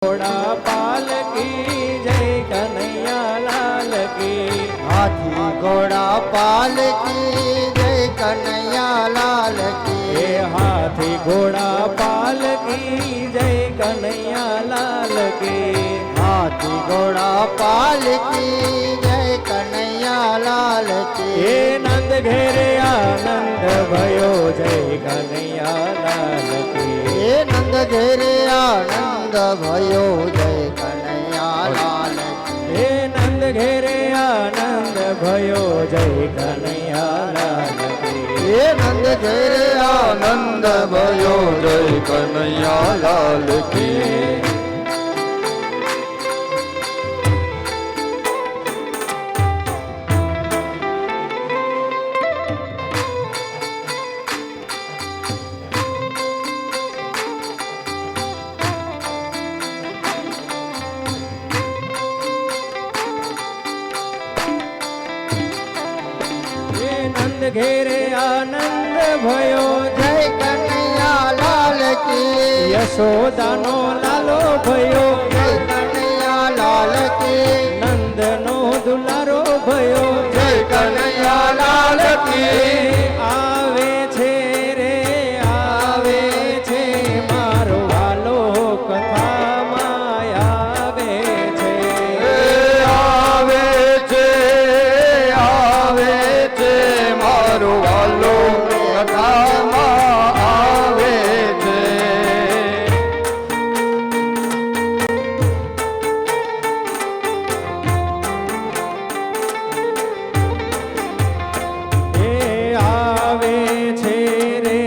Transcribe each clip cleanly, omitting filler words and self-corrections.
घोड़ा पाल की जय कन्हैया लाल की। हाथी घोड़ा पाल की जय कन्हैया लाल की। हाथी घोड़ा पाल की जय कन्हैया लाल की। हाथी घोड़ा पाल की जय कन्हैया लाल की। नंद घेरे आनंद भयो जय कन्हैया लाल की। नंद घेरे आनंद भयो जय कन्हैया लाल की। नंद घेरे आनंद भयो जय कन्हैया लाल की। नंद घेरे आनंद भयो जय कन्हैया लाल की। नंद घेरे आनंद भयो जय कन्हैया लाल की। यशोदानो लालो भयो जय कन्हैया लाल की। नंदनो दुलारो भयो जय कन्हैया लाल की। आवे छे रे आवे छे मारो वालो कथा माया आवे छे। आवे छे मारो वालो कथाમાં આવે છે। આવે છે રે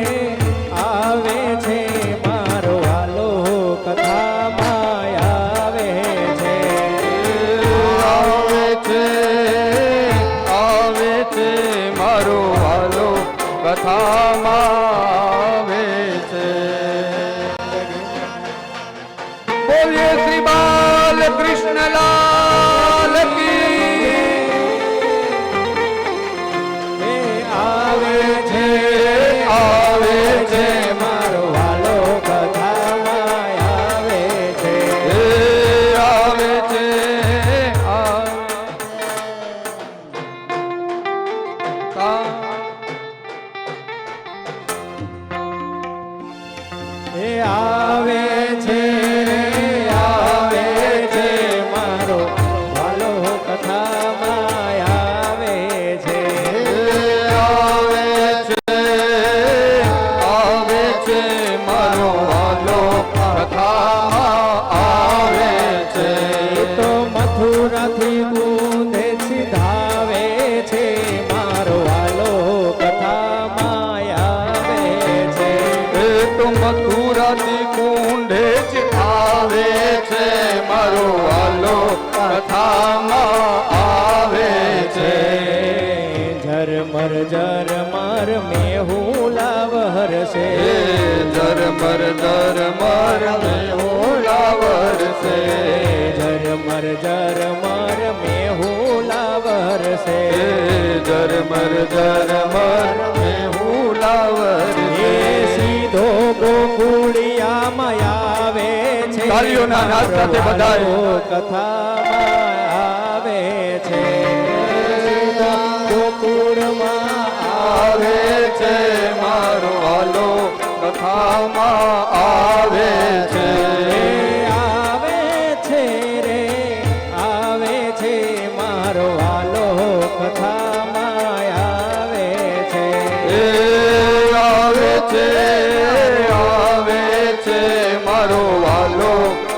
આવે છે મારો વાલો કથામાં આવે છે। આવે છે મારો વાલો કથામાં આવે છે। બોલીએ શ્રી બાલ કૃષ્ણ લાલ કી। આવે છે મારો વાલો કથામાં આવે છે। આવે છે આવે છે મારો વાલો કથામાં આવે છે। આવે છે મારો વાલો કથામાં આવે છે। તો મથુરાથી બુંદે સીધાવે છે મારો વાલો કથામાં આવે છે। તો મથુરાથી કુંડે જ આવે છે મારો વાલો કથામાં આવે છે। ઝરમર ઝરમર મેહુલા વરસે ઝરમર મેહુલા વરસે। ઝરમર ઝરમર મેહુલા વરસે ઝરમર મેહુલા વરસે। સીધો ગોકુળિયામાં આવે છે તાળીઓના નાદ સાથે બધાએ કથામાં આવે છે। ગોકુળમાં આવે છે મારો વાલો કથામાં આવે છે। આવે છે રે આવે છે મારો વાલો કથામાં આવે છે। આવે છે મારો વાલો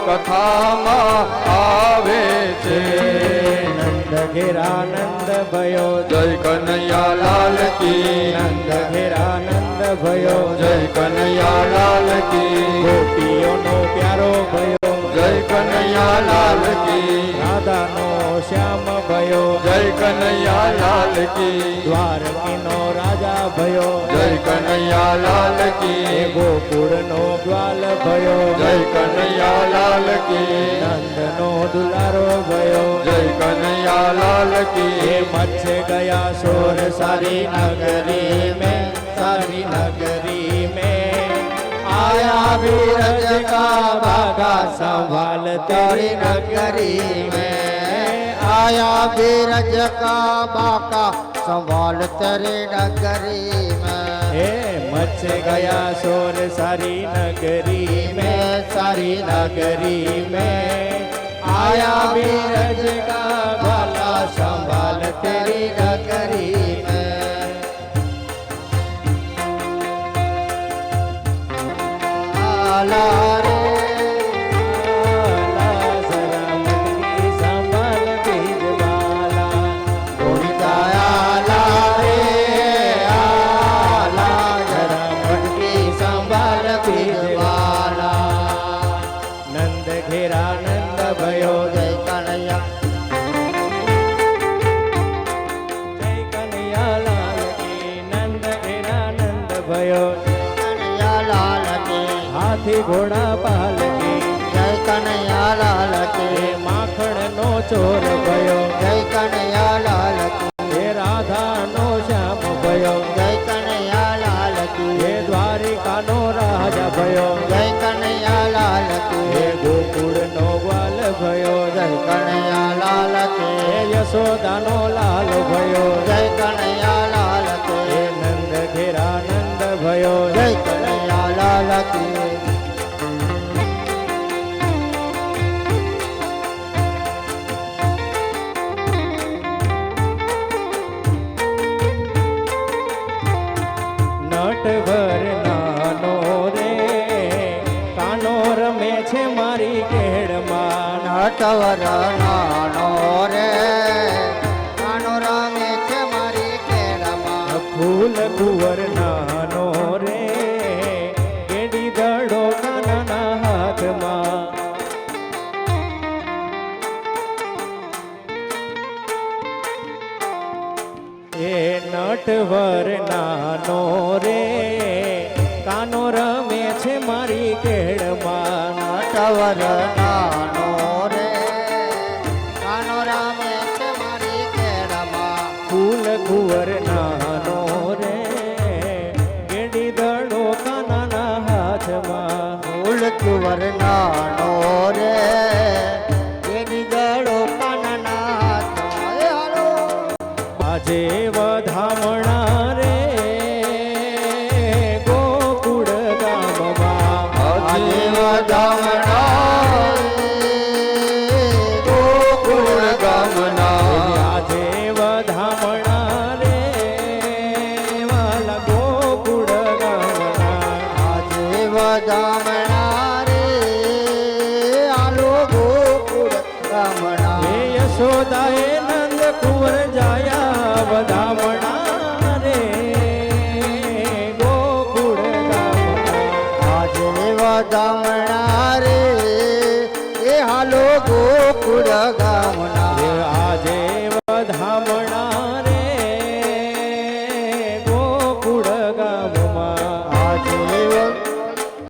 કથામાં આવે છે। નંદ ઘેરાનંદ भयो જય કનૈયા લાલ કી। નંદ ઘેરાનંદ भयो જય કનૈયા લાલ કી। ગોપીઓનો પ્યારો भयो જય કનૈયા લાલ કી। રાધાનો શ્યામ भयो જય કનૈયા લાલ કી। દ્વારકીનો રાજા भयो જય કનૈયા લાલ કી। ગોકુળનો ગ્વાલ भयो જય કનૈયા લાલ કી। નંદનો દુલારો भयो જય કનૈયા લાલ કી। मच गया शोर सारी नगरी में आया बीरज का बागा संभाल तेरी नगरी में आया बीरज का बाका संभाल तेरी नगरी में हे मच गया शोर सारी नगरी में सारी नगरी में आया बीरज का बाला संभाल तेरी नगरी में आला रे आला जरा मटकी संभाल बीजवाला गोविंदा आला रे आला जरा मटकी संभाल बीजवाला नंद घेरा नंद भयो जय कन्हैया जय कन्हैया लाल की नंद घेरा नंद भयो कन्हैया लाल की हाथी घोड़ा पाल की जय कन्हैया लाल की हे माखण नो चोर भयो जय कन्हैया लाल की हे राधा नो श्याम भयो जय कन्हैया लाल की हे द्वारिका नो राजा भयो जय कन्हैया लाल की हे गोकुळ नो ग्वाल भयो जय कन्हैया लाल की हे यशोदा नो लाल भयो जय कन्हैया लाल की हे नंद घेरा नंद भयो जय कन्हैया लाल की નટવર નાનો રે કાનો રમે છે મારી કેળમાં નટવર નાનો રે નાનો રમે છે મારી કેળમાં ફૂલ કુંવર નાનો રે કેડી દડો કાનાના હાથમાં એ નટવર નાનો રે કાનો રમે છે મારી કેળમાં નટવર નાનો રે નાનો રમે છે મારી કેળમાં ફૂલ કુંવર નાનો રે કેડી દડો કાનાના હાથમાં ફૂલ કુંવર નાનો રે એની દડો કાનના હાથમાં એ હાલો આજે વધામણા રે ગોકુળ ગામમાં આજે વધામણા ગોકુળ ગામના આજે વધામણા રે વાલા ગોકુળ ગામના આજે વધામણા રે આલો ગોકુળ ગામના હે યશોદાએ નંદ કુંવર જાયા વધામણા રે ગોકુળ ગામમાં આજે વધામણા રે એ હાલો ગોકુળ ગામના